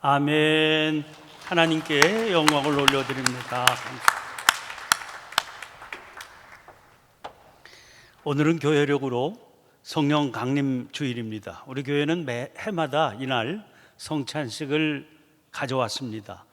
아멘. 하나님께 영광을 올려드립니다. 오늘은 교회력으로 성령 강림 주일입니다. 우리 교회는 매 해마다 이날 성찬식을 가져왔습니다.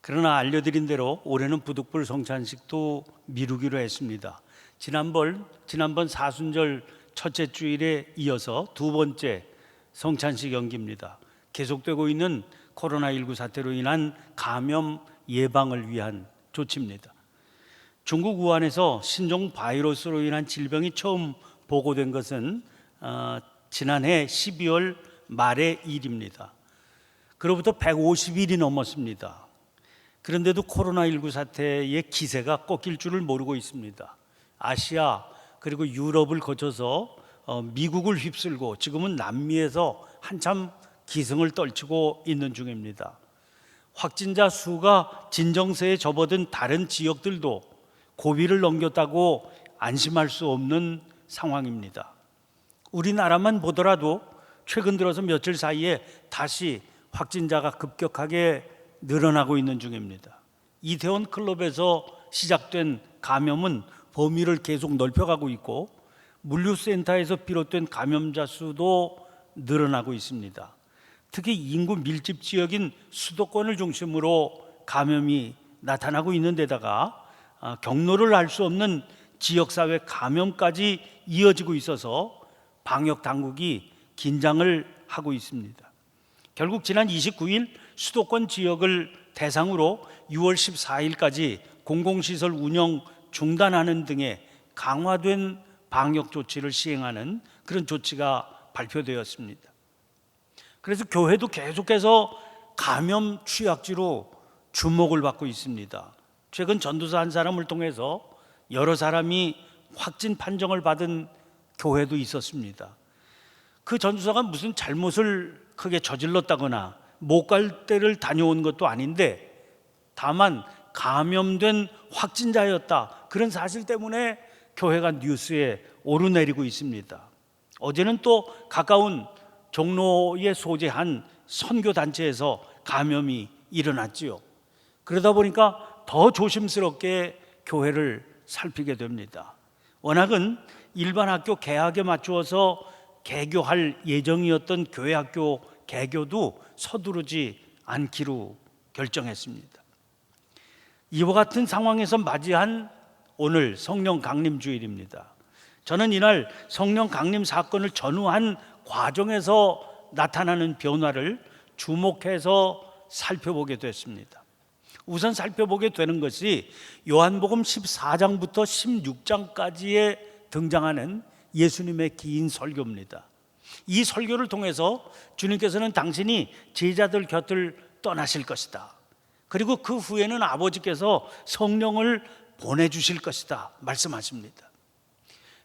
그러나 알려드린 대로 올해는 부득불 성찬식도 미루기로 했습니다. 지난번 사순절 첫째 주일에 이어서 두 번째 성찬식 연기입니다. 계속되고 있는 코로나19 사태로 인한 감염 예방을 위한 조치입니다. 중국 우한에서 신종 바이러스로 인한 질병이 처음 보고된 것은 지난해 12월 말의 일입니다. 그로부터 150일이 넘었습니다. 그런데도 코로나19 사태의 기세가 꺾일 줄을 모르고 있습니다. 아시아 그리고 유럽을 거쳐서 미국을 휩쓸고 지금은 남미에서 한참 기승을 떨치고 있는 중입니다. 확진자 수가 진정세에 접어든 다른 지역들도 고비를 넘겼다고 안심할 수 없는 상황입니다. 우리나라만 보더라도 최근 들어서 며칠 사이에 다시 확진자가 급격하게 늘어나고 있는 중입니다. 이태원 클럽에서 시작된 감염은 범위를 계속 넓혀가고 있고 물류센터에서 비롯된 감염자 수도 늘어나고 있습니다. 특히 인구 밀집 지역인 수도권을 중심으로 감염이 나타나고 있는 데다가 경로를 알 수 없는 지역사회 감염까지 이어지고 있어서 방역 당국이 긴장을 하고 있습니다. 결국 지난 29일 수도권 지역을 대상으로 6월 14일까지 공공시설 운영 중단하는 등의 강화된 방역 조치를 시행하는 그런 조치가 발표되었습니다. 그래서 교회도 계속해서 감염 취약지로 주목을 받고 있습니다. 최근 전도사 한 사람을 통해서 여러 사람이 확진 판정을 받은 교회도 있었습니다. 그 전도사가 무슨 잘못을 크게 저질렀다거나 못 갈 때를 다녀온 것도 아닌데 다만 감염된 확진자였다, 그런 사실 때문에 교회가 뉴스에 오르내리고 있습니다. 어제는 또 가까운 종로에 소재한 선교단체에서 감염이 일어났지요. 그러다 보니까 더 조심스럽게 교회를 살피게 됩니다. 워낙은 일반 학교 개학에 맞추어서 개교할 예정이었던 교회 학교 개교도 서두르지 않기로 결정했습니다. 이와 같은 상황에서 맞이한 오늘 성령 강림 주일입니다. 저는 이날 성령 강림 사건을 전후한 과정에서 나타나는 변화를 주목해서 살펴보게 됐습니다. 우선 살펴보게 되는 것이 요한복음 14장부터 16장까지에 등장하는 예수님의 긴 설교입니다. 이 설교를 통해서 주님께서는 당신이 제자들 곁을 떠나실 것이다, 그리고 그 후에는 아버지께서 성령을 보내주실 것이다 말씀하십니다.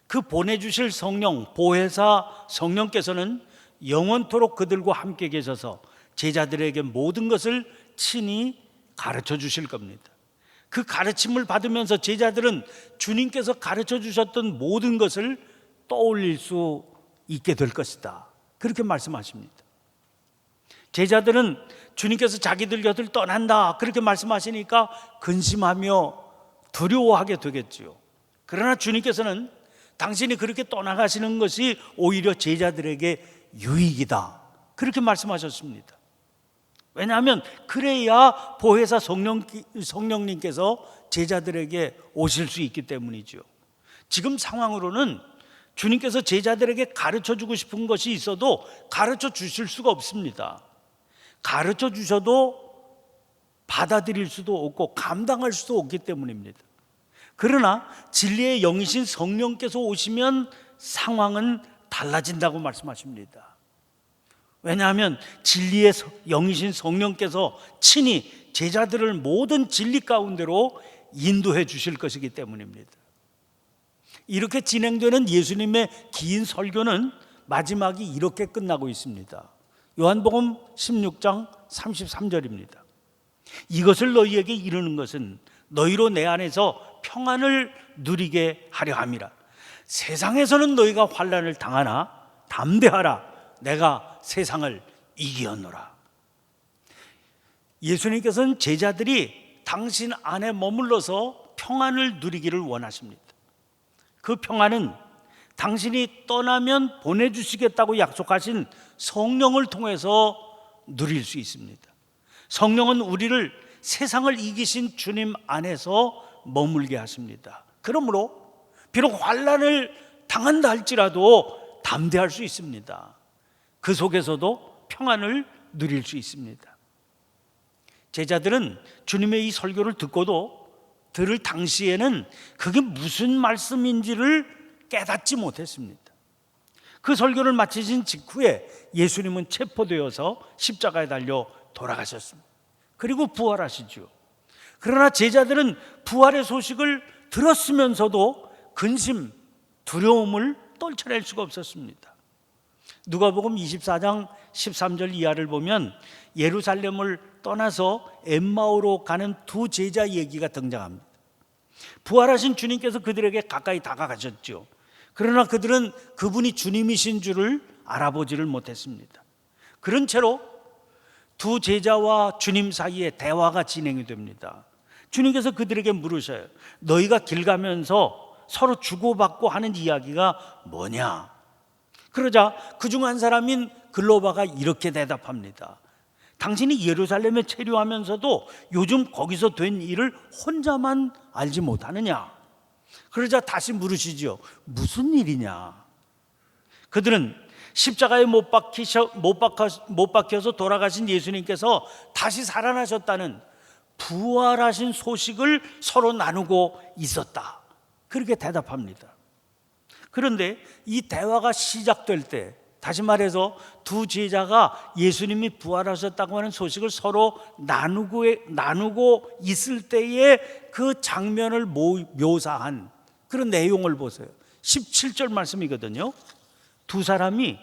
그 보내주실 성령, 보혜사 성령께서는 영원토록 그들과 함께 계셔서 제자들에게 모든 것을 친히 가르쳐 주실 겁니다. 그 가르침을 받으면서 제자들은 주님께서 가르쳐 주셨던 모든 것을 떠올릴 수 있게 될 것이다, 그렇게 말씀하십니다. 제자들은 주님께서 자기들 곁을 떠난다 그렇게 말씀하시니까 근심하며 두려워하게 되겠지요. 그러나 주님께서는 당신이 그렇게 떠나가시는 것이 오히려 제자들에게 유익이다 그렇게 말씀하셨습니다. 왜냐하면 그래야 보혜사 성령님께서 제자들에게 오실 수 있기 때문이죠. 지금 상황으로는 주님께서 제자들에게 가르쳐 주고 싶은 것이 있어도 가르쳐 주실 수가 없습니다. 가르쳐 주셔도 받아들일 수도 없고 감당할 수도 없기 때문입니다. 그러나 진리의 영이신 성령께서 오시면 상황은 달라진다고 말씀하십니다. 왜냐하면 진리의 영이신 성령께서 친히 제자들을 모든 진리 가운데로 인도해 주실 것이기 때문입니다. 이렇게 진행되는 예수님의 긴 설교는 마지막이 이렇게 끝나고 있습니다. 요한복음 16장 33절입니다. 이것을 너희에게 이르는 것은 너희로 내 안에서 평안을 누리게 하려 함이라. 세상에서는 너희가 환난을 당하나 담대하라, 내가 세상을 이기었노라. 예수님께서는 제자들이 당신 안에 머물러서 평안을 누리기를 원하십니다. 그 평안은 당신이 떠나면 보내주시겠다고 약속하신 성령을 통해서 누릴 수 있습니다. 성령은 우리를 세상을 이기신 주님 안에서 머물게 하십니다. 그러므로 비록 환난을 당한다 할지라도 담대할 수 있습니다. 그 속에서도 평안을 누릴 수 있습니다. 제자들은 주님의 이 설교를 듣고도 들을 당시에는 그게 무슨 말씀인지를 깨닫지 못했습니다. 그 설교를 마치신 직후에 예수님은 체포되어서 십자가에 달려 돌아가셨습니다. 그리고 부활하시죠. 그러나 제자들은 부활의 소식을 들었으면서도 근심, 두려움을 떨쳐낼 수가 없었습니다. 누가복음 24장 13절 이하를 보면 예루살렘을 떠나서 엠마오로 가는 두 제자 얘기가 등장합니다. 부활하신 주님께서 그들에게 가까이 다가가셨죠. 그러나 그들은 그분이 주님이신 줄을 알아보지를 못했습니다. 그런 채로 두 제자와 주님 사이에 대화가 진행이 됩니다. 주님께서 그들에게 물으셔요. 너희가 길 가면서 서로 주고받고 하는 이야기가 뭐냐? 그러자 그중 한 사람인 글로바가 이렇게 대답합니다. 당신이 예루살렘에 체류하면서도 요즘 거기서 된 일을 혼자만 알지 못하느냐? 그러자 다시 물으시죠. 무슨 일이냐? 그들은 십자가에 못 박혀서 돌아가신 예수님께서 다시 살아나셨다는 부활하신 소식을 서로 나누고 있었다. 그렇게 대답합니다. 그런데 이 대화가 시작될 때, 다시 말해서 두 제자가 예수님이 부활하셨다고 하는 소식을 서로 나누고 있을 때의 그 장면을 묘사한 그런 내용을 보세요. 17절 말씀이거든요. 두 사람이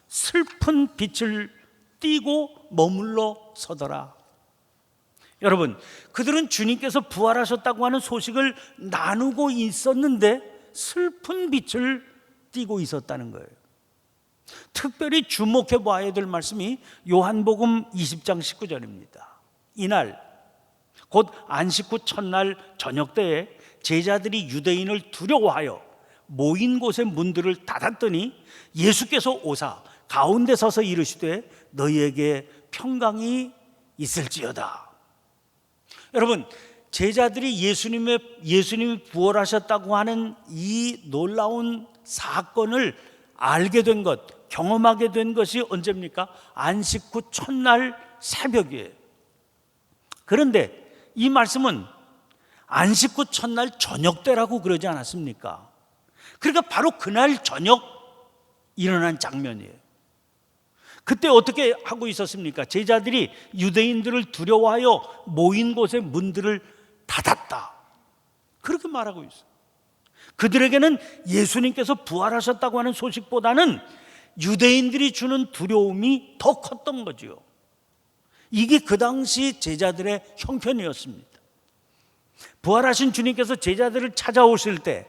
슬픈 빛을 띠고 머물러 서더라. 여러분, 그들은 주님께서 부활하셨다고 하는 소식을 나누고 있었는데 슬픈 빛을 띠고 있었다는 거예요. 특별히 주목해 봐야 될 말씀이 요한복음 20장 19절입니다. 이날 곧 안식 후 첫날 저녁 때에 제자들이 유대인을 두려워하여 모인 곳의 문들을 닫았더니 예수께서 오사 가운데 서서 이르시되 너희에게 평강이 있을지어다. 여러분, 제자들이 예수님이 부활하셨다고 하는 이 놀라운 사건을 알게 된 것, 경험하게 된 것이 언제입니까? 안식 후 첫날 새벽이에요. 그런데 이 말씀은 안식 후 첫날 저녁 때라고 그러지 않았습니까? 그러니까 바로 그날 저녁 일어난 장면이에요. 그때 어떻게 하고 있었습니까? 제자들이 유대인들을 두려워하여 모인 곳의 문들을 닫았다. 그렇게 말하고 있어요. 그들에게는 예수님께서 부활하셨다고 하는 소식보다는 유대인들이 주는 두려움이 더 컸던 거죠. 이게 그 당시 제자들의 형편이었습니다. 부활하신 주님께서 제자들을 찾아오실 때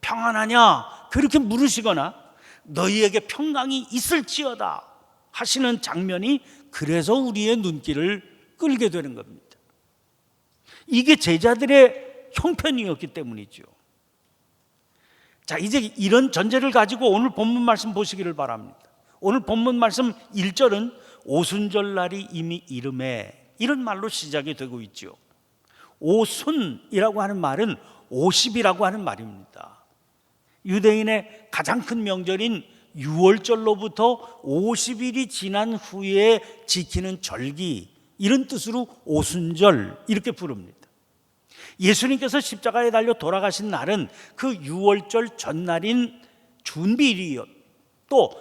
평안하냐? 그렇게 물으시거나 너희에게 평강이 있을지어다 하시는 장면이 그래서 우리의 눈길을 끌게 되는 겁니다. 이게 제자들의 형편이었기 때문이죠. 자, 이제 이런 전제를 가지고 오늘 본문 말씀 보시기를 바랍니다. 오늘 본문 말씀 1절은 오순절날이 이미 이름에 이런 말로 시작이 되고 있죠. 오순이라고 하는 말은 50이라고 하는 말입니다. 유대인의 가장 큰 명절인 6월절로부터 50일이 지난 후에 지키는 절기, 이런 뜻으로 오순절 이렇게 부릅니다. 예수님께서 십자가에 달려 돌아가신 날은 그 6월절 전날인 준비일이요. 또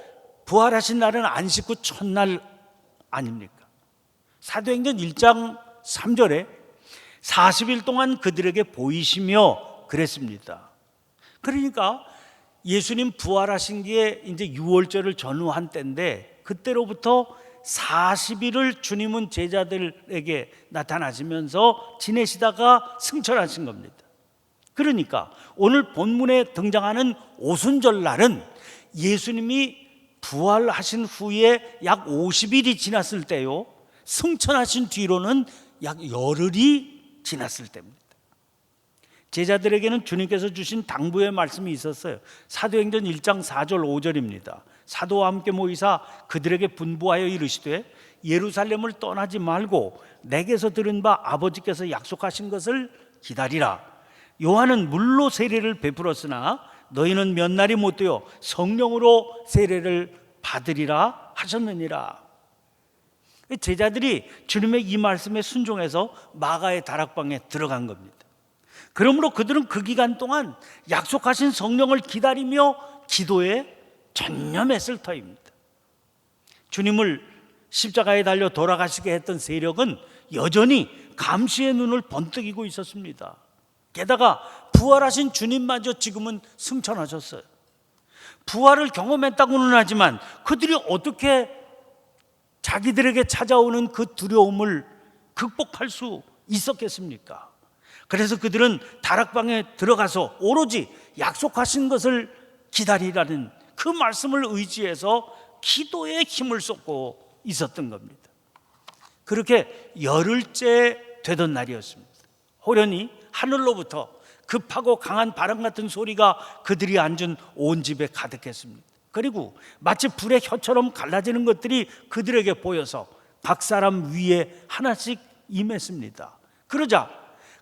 부활하신 날은 안식 후 첫날 아닙니까? 사도행전 1장 3절에 40일 동안 그들에게 보이시며 그랬습니다. 그러니까 예수님 부활하신 게 이제 6월절을 전후한 때인데 그때로부터 40일을 주님은 제자들에게 나타나시면서 지내시다가 승천하신 겁니다. 그러니까 오늘 본문에 등장하는 오순절 날은 예수님이 부활하신 후에 약 50일이 지났을 때요, 승천하신 뒤로는 약 열흘이 지났을 때입니다. 제자들에게는 주님께서 주신 당부의 말씀이 있었어요. 사도행전 1장 4절 5절입니다. 사도와 함께 모이사 그들에게 분부하여 이르시되 예루살렘을 떠나지 말고 내게서 들은 바 아버지께서 약속하신 것을 기다리라. 요한은 물로 세례를 베풀었으나 너희는 몇 날이 못 되어 성령으로 세례를 받으리라 하셨느니라. 제자들이 주님의 이 말씀에 순종해서 마가의 다락방에 들어간 겁니다. 그러므로 그들은 그 기간 동안 약속하신 성령을 기다리며 기도에 전념했을 터입니다. 주님을 십자가에 달려 돌아가시게 했던 세력은 여전히 감시의 눈을 번뜩이고 있었습니다. 게다가 부활하신 주님마저 지금은 승천하셨어요. 부활을 경험했다고는 하지만 그들이 어떻게 자기들에게 찾아오는 그 두려움을 극복할 수 있었겠습니까? 그래서 그들은 다락방에 들어가서 오로지 약속하신 것을 기다리라는 그 말씀을 의지해서 기도에 힘을 쏟고 있었던 겁니다. 그렇게 열흘째 되던 날이었습니다. 호련히 하늘로부터 급하고 강한 바람 같은 소리가 그들이 앉은 온 집에 가득했습니다. 그리고 마치 불의 혀처럼 갈라지는 것들이 그들에게 보여서 각 사람 위에 하나씩 임했습니다. 그러자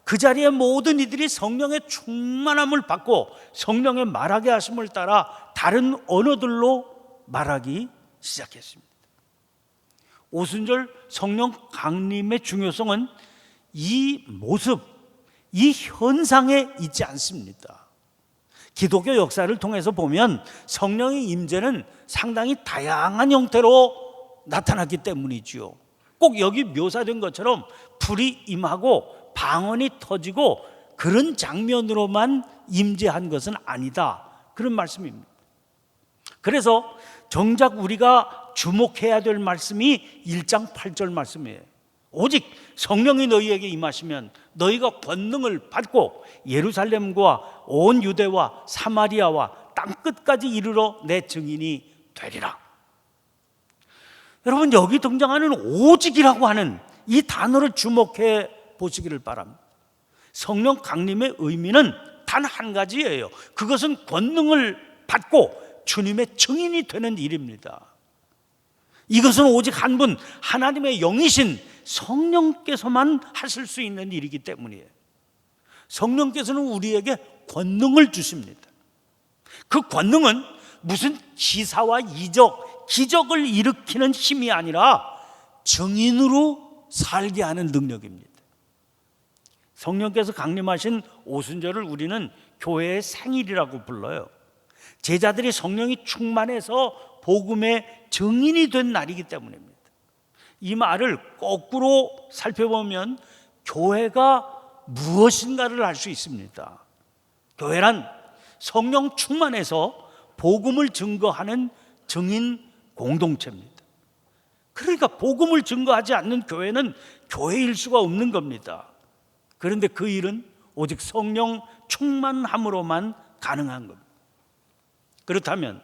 그 자리에 모든 이들이 성령의 충만함을 받고 성령의 말하게 하심을 따라 다른 언어들로 말하기 시작했습니다. 오순절 성령 강림의 중요성은 이 모습, 이 현상에 있지 않습니다. 기독교 역사를 통해서 보면 성령의 임재는 상당히 다양한 형태로 나타났기 때문이지요. 꼭 여기 묘사된 것처럼 불이 임하고 방언이 터지고 그런 장면으로만 임재한 것은 아니다, 그런 말씀입니다. 그래서 정작 우리가 주목해야 될 말씀이 1장 8절 말씀이에요. 오직 성령이 너희에게 임하시면 너희가 권능을 받고 예루살렘과 온 유대와 사마리아와 땅끝까지 이르러 내 증인이 되리라. 여러분, 여기 등장하는 오직이라고 하는 이 단어를 주목해 보시기를 바랍니다. 성령 강림의 의미는 단 한 가지예요. 그것은 권능을 받고 주님의 증인이 되는 일입니다. 이것은 오직 한 분, 하나님의 영이신 성령께서만 하실 수 있는 일이기 때문이에요. 성령께서는 우리에게 권능을 주십니다. 그 권능은 무슨 기사와 이적, 기적을 일으키는 힘이 아니라 증인으로 살게 하는 능력입니다. 성령께서 강림하신 오순절을 우리는 교회의 생일이라고 불러요. 제자들이 성령이 충만해서 복음의 증인이 된 날이기 때문입니다. 이 말을 거꾸로 살펴보면 교회가 무엇인가를 알 수 있습니다. 교회란 성령 충만해서 복음을 증거하는 증인 공동체입니다. 그러니까 복음을 증거하지 않는 교회는 교회일 수가 없는 겁니다. 그런데 그 일은 오직 성령 충만함으로만 가능한 겁니다. 그렇다면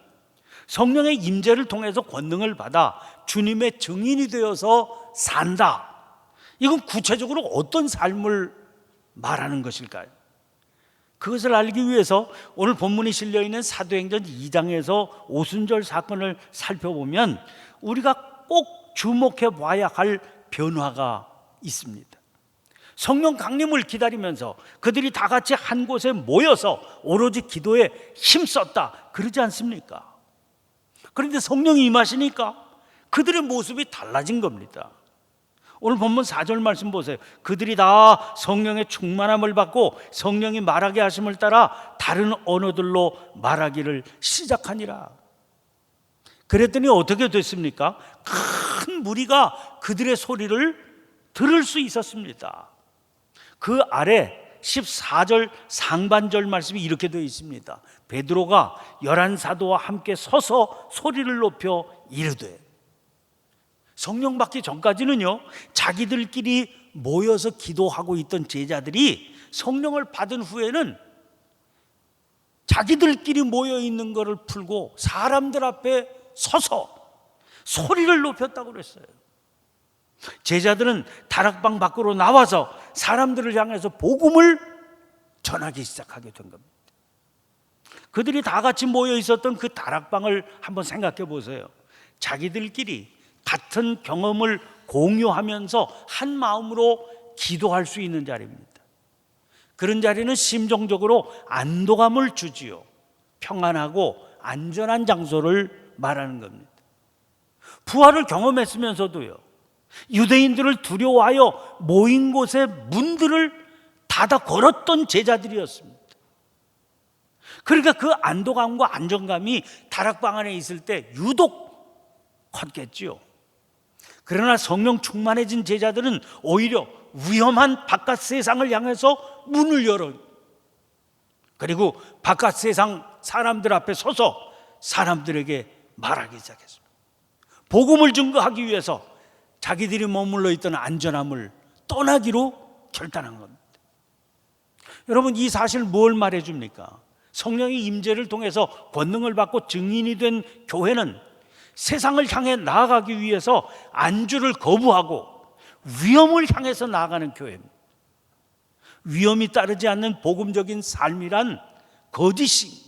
성령의 임재를 통해서 권능을 받아 주님의 증인이 되어서 산다, 이건 구체적으로 어떤 삶을 말하는 것일까요? 그것을 알기 위해서 오늘 본문이 실려있는 사도행전 2장에서 오순절 사건을 살펴보면 우리가 꼭 주목해 봐야 할 변화가 있습니다. 성령 강림을 기다리면서 그들이 다 같이 한 곳에 모여서 오로지 기도에 힘썼다, 그러지 않습니까? 그런데 성령이 임하시니까 그들의 모습이 달라진 겁니다. 오늘 본문 4절 말씀 보세요. 그들이 다 성령의 충만함을 받고 성령이 말하게 하심을 따라 다른 언어들로 말하기를 시작하니라. 그랬더니 어떻게 됐습니까? 큰 무리가 그들의 소리를 들을 수 있었습니다. 그 아래 14절 상반절 말씀이 이렇게 되어 있습니다. 베드로가 11사도와 함께 서서 소리를 높여 이르되. 성령 받기 전까지는요, 자기들끼리 모여서 기도하고 있던 제자들이 성령을 받은 후에는 자기들끼리 모여 있는 것을 풀고 사람들 앞에 서서 소리를 높였다고 그랬어요. 제자들은 다락방 밖으로 나와서 사람들을 향해서 복음을 전하기 시작하게 된 겁니다. 그들이 다 같이 모여 있었던 그 다락방을 한번 생각해 보세요. 자기들끼리 같은 경험을 공유하면서 한 마음으로 기도할 수 있는 자리입니다. 그런 자리는 심정적으로 안도감을 주지요. 평안하고 안전한 장소를 말하는 겁니다. 부활을 경험했으면서도요, 유대인들을 두려워하여 모인 곳의 문들을 닫아 걸었던 제자들이었습니다. 그러니까 그 안도감과 안정감이 다락방 안에 있을 때 유독 컸겠지요. 그러나 성령 충만해진 제자들은 오히려 위험한 바깥 세상을 향해서 문을 열어, 그리고 바깥 세상 사람들 앞에 서서 사람들에게 말하기 시작했습니다. 복음을 증거하기 위해서 자기들이 머물러 있던 안전함을 떠나기로 결단한 겁니다. 여러분, 이 사실 뭘 말해줍니까? 성령의 임재를 통해서 권능을 받고 증인이 된 교회는 세상을 향해 나아가기 위해서 안주를 거부하고 위험을 향해서 나아가는 교회입니다. 위험이 따르지 않는 복음적인 삶이란 거짓입니다.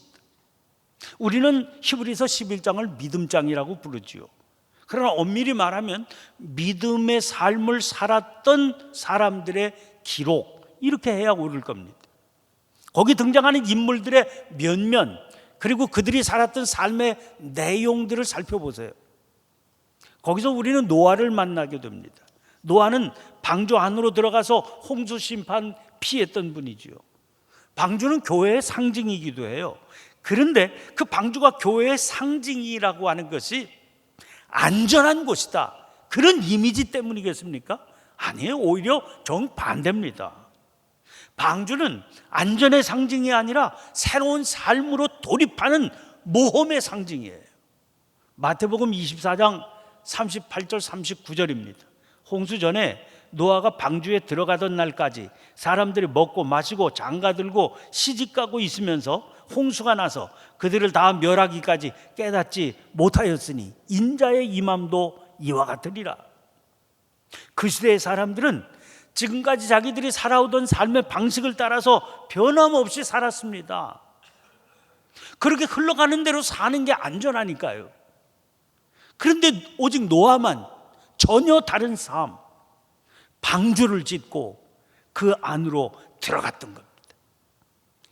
우리는 히브리서 11장을 믿음장이라고 부르지요. 그러나 엄밀히 말하면 믿음의 삶을 살았던 사람들의 기록, 이렇게 해야 옳을 겁니다. 거기 등장하는 인물들의 면면, 그리고 그들이 살았던 삶의 내용들을 살펴보세요. 거기서 우리는 노아를 만나게 됩니다. 노아는 방주 안으로 들어가서 홍수 심판 피했던 분이지요. 방주는 교회의 상징이기도 해요. 그런데 그 방주가 교회의 상징이라고 하는 것이 안전한 곳이다, 그런 이미지 때문이겠습니까? 아니에요. 오히려 정반대입니다. 방주는 안전의 상징이 아니라 새로운 삶으로 돌입하는 모험의 상징이에요. 마태복음 24장 38절 39절입니다. 홍수 전에 노아가 방주에 들어가던 날까지 사람들이 먹고 마시고 장가들고 시집가고 있으면서 홍수가 나서 그들을 다 멸하기까지 깨닫지 못하였으니 인자의 임함도 이와 같으리라. 그 시대의 사람들은 지금까지 자기들이 살아오던 삶의 방식을 따라서 변함없이 살았습니다. 그렇게 흘러가는 대로 사는 게 안전하니까요. 그런데 오직 노아만 전혀 다른 삶, 방주를 짓고 그 안으로 들어갔던 겁니다.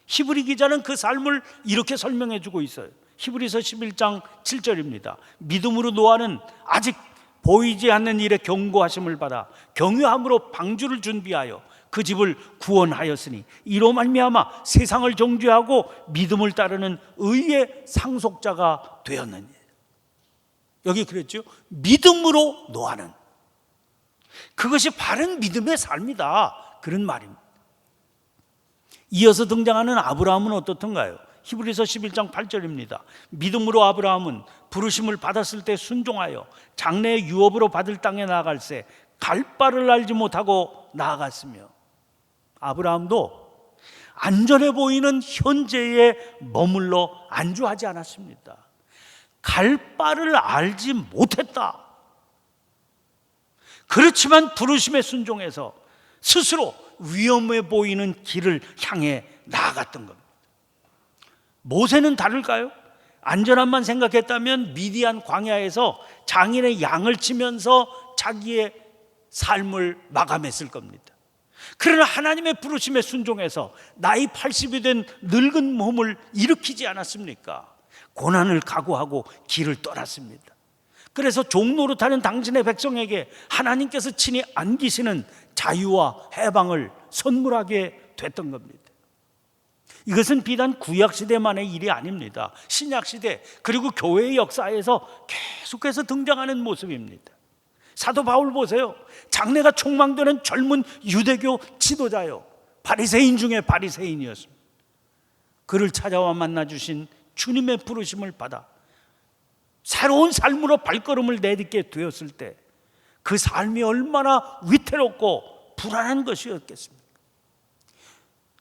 히브리 기자는 그 삶을 이렇게 설명해 주고 있어요. 히브리서 11장 7절입니다. 믿음으로 노아는 아직 보이지 않는 일에 경고하심을 받아 경유함으로 방주를 준비하여 그 집을 구원하였으니 이로 말미암아 세상을 정죄하고 믿음을 따르는 의의 상속자가 되었느니라. 여기 그랬죠. 믿음으로 노아는, 그것이 바른 믿음의 삶이다, 그런 말입니다. 이어서 등장하는 아브라함은 어떻던가요? 히브리서 11장 8절입니다. 믿음으로 아브라함은 부르심을 받았을 때 순종하여 장래의 유업으로 받을 땅에 나아갈새 갈 바를 알지 못하고 나아갔으며, 아브라함도 안전해 보이는 현재에 머물러 안주하지 않았습니다. 갈 바를 알지 못했다. 그렇지만 부르심에 순종해서 스스로 위험해 보이는 길을 향해 나아갔던 겁니다. 모세는 다를까요? 안전함만 생각했다면 미디안 광야에서 장인의 양을 치면서 자기의 삶을 마감했을 겁니다. 그러나 하나님의 부르심에 순종해서 나이 80이 된 늙은 몸을 일으키지 않았습니까? 고난을 각오하고 길을 떠났습니다. 그래서 종노릇하는 당신의 백성에게 하나님께서 친히 안기시는 자유와 해방을 선물하게 됐던 겁니다. 이것은 비단 구약시대만의 일이 아닙니다. 신약시대 그리고 교회의 역사에서 계속해서 등장하는 모습입니다. 사도 바울 보세요. 장래가 촉망되는 젊은 유대교 지도자요, 바리새인 중에 바리새인이었습니다. 그를 찾아와 만나주신 주님의 부르심을 받아 새로운 삶으로 발걸음을 내딛게 되었을 때 그 삶이 얼마나 위태롭고 불안한 것이었겠습니까?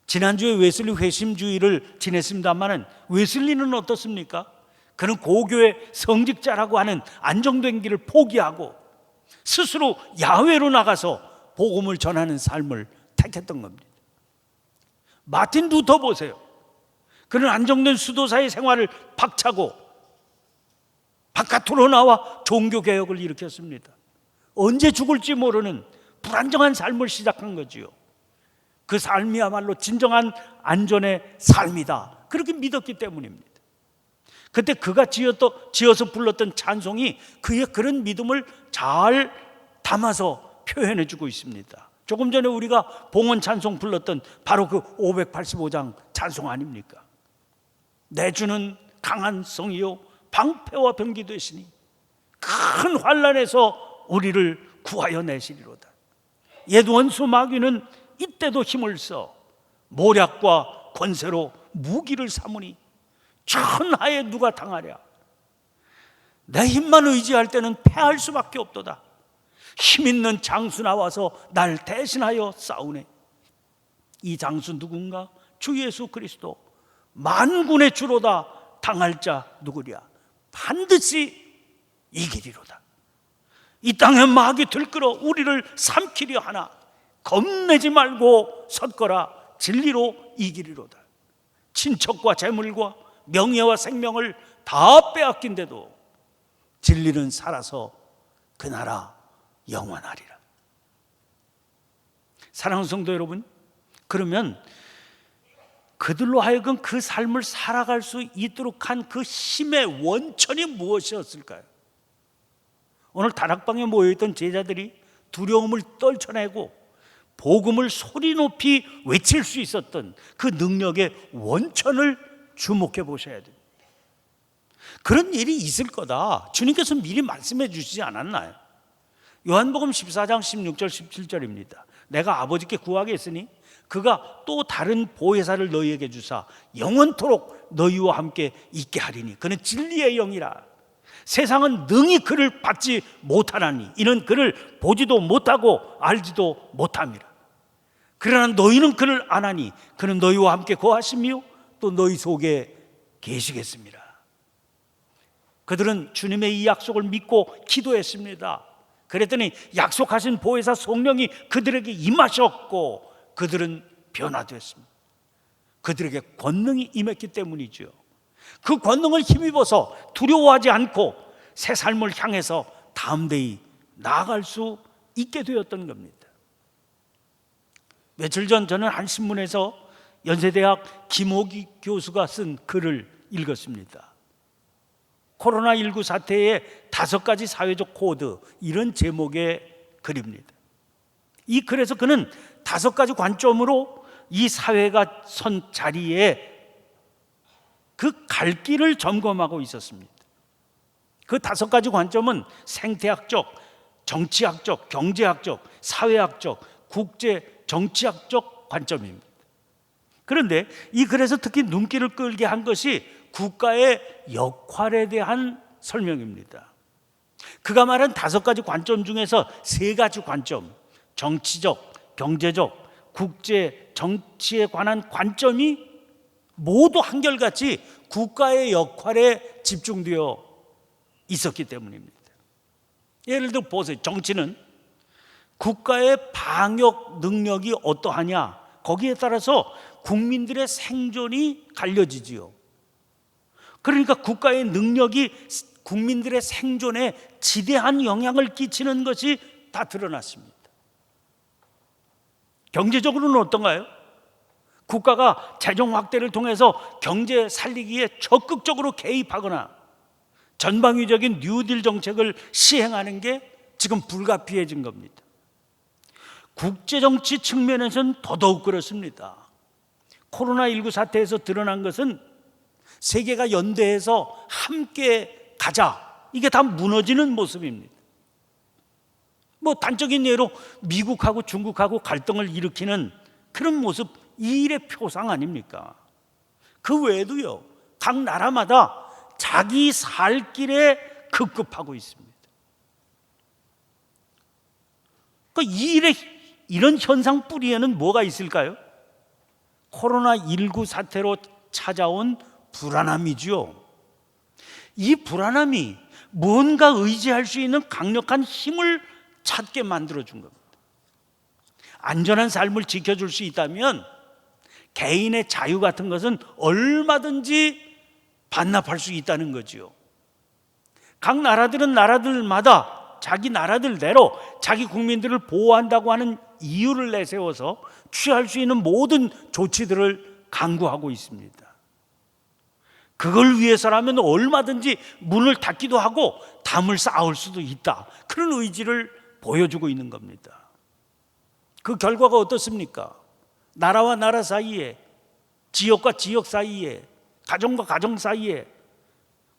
지난주에 웨슬리 회심주의를 지냈습니다마는 웨슬리는 어떻습니까? 그는 고교의 성직자라고 하는 안정된 길을 포기하고 스스로 야외로 나가서 복음을 전하는 삶을 택했던 겁니다. 마틴 루터 보세요. 그는 안정된 수도사의 생활을 박차고 바깥으로 나와 종교개혁을 일으켰습니다. 언제 죽을지 모르는 불안정한 삶을 시작한 거지요. 그 삶이야말로 진정한 안전의 삶이다, 그렇게 믿었기 때문입니다. 그때 그가 지어서 불렀던 찬송이 그의 그런 믿음을 잘 담아서 표현해 주고 있습니다. 조금 전에 우리가 봉헌 찬송 불렀던 바로 그 585장 찬송 아닙니까? 내 주는 강한 성이요 방패와 병기 되시니 큰 환난에서 우리를 구하여 내시리로다. 옛 원수 마귀는 이때도 힘을 써 모략과 권세로 무기를 삼으니 천하에 누가 당하랴. 내 힘만 의지할 때는 패할 수밖에 없도다. 힘 있는 장수 나와서 날 대신하여 싸우네. 이 장수 누군가? 주 예수 그리스도, 만군의 주로다. 당할 자 누구랴? 반드시 이기리로다. 이 땅에 마귀 들끓어 우리를 삼키려 하나 겁내지 말고 섰거라. 진리로 이기리로다. 친척과 재물과 명예와 생명을 다 빼앗긴데도 진리는 살아서 그 나라 영원하리라. 사랑하는 성도 여러분, 그러면 그들로 하여금 그 삶을 살아갈 수 있도록 한 그 힘의 원천이 무엇이었을까요? 오늘 다락방에 모여있던 제자들이 두려움을 떨쳐내고 복음을 소리 높이 외칠 수 있었던 그 능력의 원천을 주목해 보셔야 됩니다. 그런 일이 있을 거다 주님께서 미리 말씀해 주시지 않았나요? 요한복음 14장 16절 17절입니다. 내가 아버지께 구하겠으니 그가 또 다른 보혜사를 너희에게 주사 영원토록 너희와 함께 있게 하리니 그는 진리의 영이라. 세상은 능히 그를 받지 못하나니 이는 그를 보지도 못하고 알지도 못함이라. 그러나 너희는 그를 아나니 그는 너희와 함께 거하시며 또 너희 속에 계시겠습니다. 그들은 주님의 이 약속을 믿고 기도했습니다. 그랬더니 약속하신 보혜사 성령이 그들에게 임하셨고 그들은 변화됐습니다. 그들에게 권능이 임했기 때문이죠. 그 권능을 힘입어서 두려워하지 않고 새 삶을 향해서 담대히 나아갈 수 있게 되었던 겁니다. 며칠 전 저는 한 신문에서 연세대학 김호기 교수가 쓴 글을 읽었습니다. 코로나19 사태의 5가지 사회적 코드, 이런 제목의 글입니다. 이 글에서 그는 5가지 관점으로 이 사회가 선 자리에 그 갈 길을 점검하고 있었습니다. 그 5가지 관점은 생태학적, 정치학적, 경제학적, 사회학적, 국제 정치학적 관점입니다. 그런데 이 글에서 특히 눈길을 끌게 한 것이 국가의 역할에 대한 설명입니다. 그가 말한 5가지 관점 중에서 3가지 관점, 정치적, 경제적, 국제 정치에 관한 관점이 모두 한결같이 국가의 역할에 집중되어 있었기 때문입니다. 예를 들어 보세요. 정치는 국가의 방역 능력이 어떠하냐, 거기에 따라서 국민들의 생존이 갈려지지요. 그러니까 국가의 능력이 국민들의 생존에 지대한 영향을 끼치는 것이 다 드러났습니다. 경제적으로는 어떤가요? 국가가 재정 확대를 통해서 경제 살리기에 적극적으로 개입하거나 전방위적인 뉴딜 정책을 시행하는 게 지금 불가피해진 겁니다. 국제정치 측면에서는 더더욱 그렇습니다. 코로나19 사태에서 드러난 것은 세계가 연대해서 함께 가자, 이게 다 무너지는 모습입니다. 단적인 예로 미국하고 중국하고 갈등을 일으키는 그런 모습, 이 일의 표상 아닙니까? 그 외에도요, 각 나라마다 자기 살 길에 급급하고 있습니다. 이 일의 이런 현상 뿌리에는 뭐가 있을까요? 코로나19 사태로 찾아온 불안함이죠. 이 불안함이 뭔가 의지할 수 있는 강력한 힘을 찾게 만들어준 겁니다. 안전한 삶을 지켜줄 수 있다면 개인의 자유 같은 것은 얼마든지 반납할 수 있다는 거지요. 각 나라들은 나라들마다 자기 나라들대로 자기 국민들을 보호한다고 하는 이유를 내세워서 취할 수 있는 모든 조치들을 강구하고 있습니다. 그걸 위해서라면 얼마든지 문을 닫기도 하고 담을 쌓을 수도 있다, 그런 의지를 보여주고 있는 겁니다. 그 결과가 어떻습니까? 나라와 나라 사이에, 지역과 지역 사이에, 가정과 가정 사이에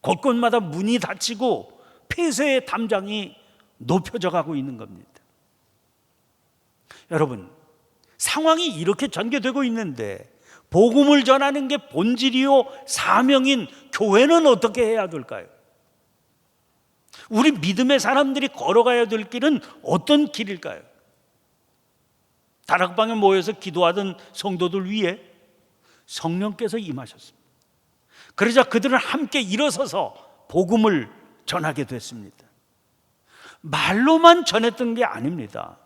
곳곳마다 문이 닫히고 폐쇄의 담장이 높여져 가고 있는 겁니다. 여러분, 상황이 이렇게 전개되고 있는데 복음을 전하는 게 본질이요 사명인 교회는 어떻게 해야 될까요? 우리 믿음의 사람들이 걸어가야 될 길은 어떤 길일까요? 다락방에 모여서 기도하던 성도들 위에 성령께서 임하셨습니다. 그러자 그들은 함께 일어서서 복음을 전하게 됐습니다. 말로만 전했던 게 아닙니다.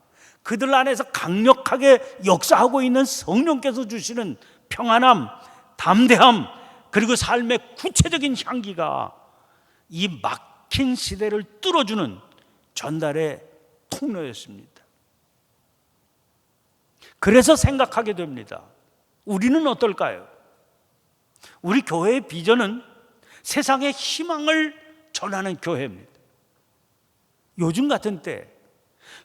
그들 안에서 강력하게 역사하고 있는 성령께서 주시는 평안함, 담대함, 그리고 삶의 구체적인 향기가 이 막힌 시대를 뚫어주는 전달의 통로였습니다. 그래서 생각하게 됩니다. 우리는 어떨까요? 우리 교회의 비전은 세상에 희망을 전하는 교회입니다. 요즘 같은 때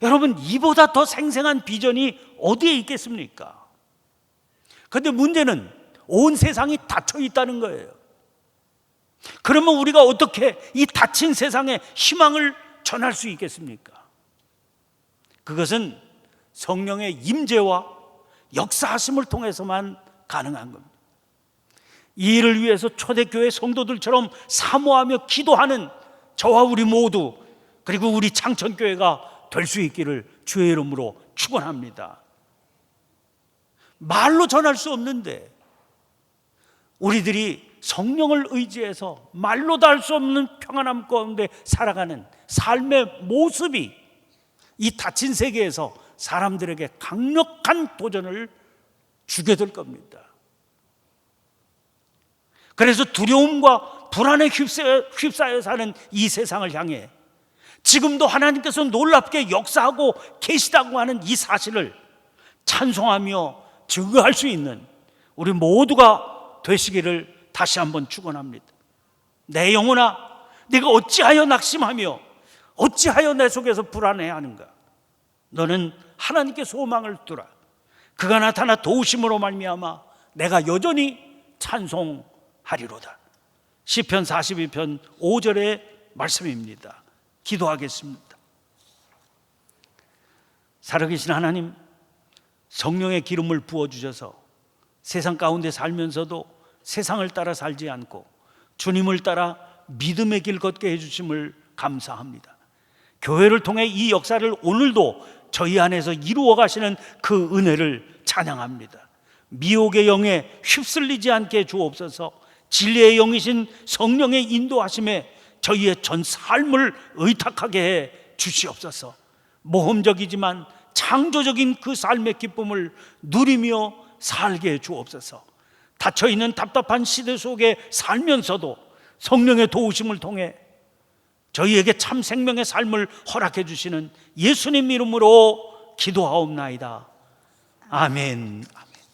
여러분, 이보다 더 생생한 비전이 어디에 있겠습니까? 그런데 문제는 온 세상이 닫혀 있다는 거예요. 그러면 우리가 어떻게 이 닫힌 세상에 희망을 전할 수 있겠습니까? 그것은 성령의 임재와 역사하심을 통해서만 가능한 겁니다. 이 일을 위해서 초대교회 성도들처럼 사모하며 기도하는 저와 우리 모두, 그리고 우리 창천교회가 될 수 있기를 주의 이름으로 축원합니다. 말로 전할 수 없는데 우리들이 성령을 의지해서 말로도 할 수 없는 평안함 가운데 살아가는 삶의 모습이 이 닫힌 세계에서 사람들에게 강력한 도전을 주게 될 겁니다. 그래서 두려움과 불안에 휩싸여 사는 이 세상을 향해 지금도 하나님께서 놀랍게 역사하고 계시다고 하는 이 사실을 찬송하며 증거할 수 있는 우리 모두가 되시기를 다시 한번 축원합니다. 내 영혼아, 네가 어찌하여 낙심하며 어찌하여 내 속에서 불안해하는가? 너는 하나님께 소망을 두라. 그가 나타나 도우심으로 말미암아 내가 여전히 찬송하리로다. 시편 42편 5절의 말씀입니다. 기도하겠습니다. 살아계신 하나님, 성령의 기름을 부어주셔서 세상 가운데 살면서도 세상을 따라 살지 않고 주님을 따라 믿음의 길 걷게 해주심을 감사합니다. 교회를 통해 이 역사를 오늘도 저희 안에서 이루어 가시는 그 은혜를 찬양합니다. 미혹의 영에 휩쓸리지 않게 주옵소서. 진리의 영이신 성령의 인도하심에 저희의 전 삶을 의탁하게 해 주시옵소서. 모험적이지만 창조적인 그 삶의 기쁨을 누리며 살게 해 주옵소서. 닫혀있는 답답한 시대 속에 살면서도 성령의 도우심을 통해 저희에게 참 생명의 삶을 허락해 주시는 예수님 이름으로 기도하옵나이다. 아멘.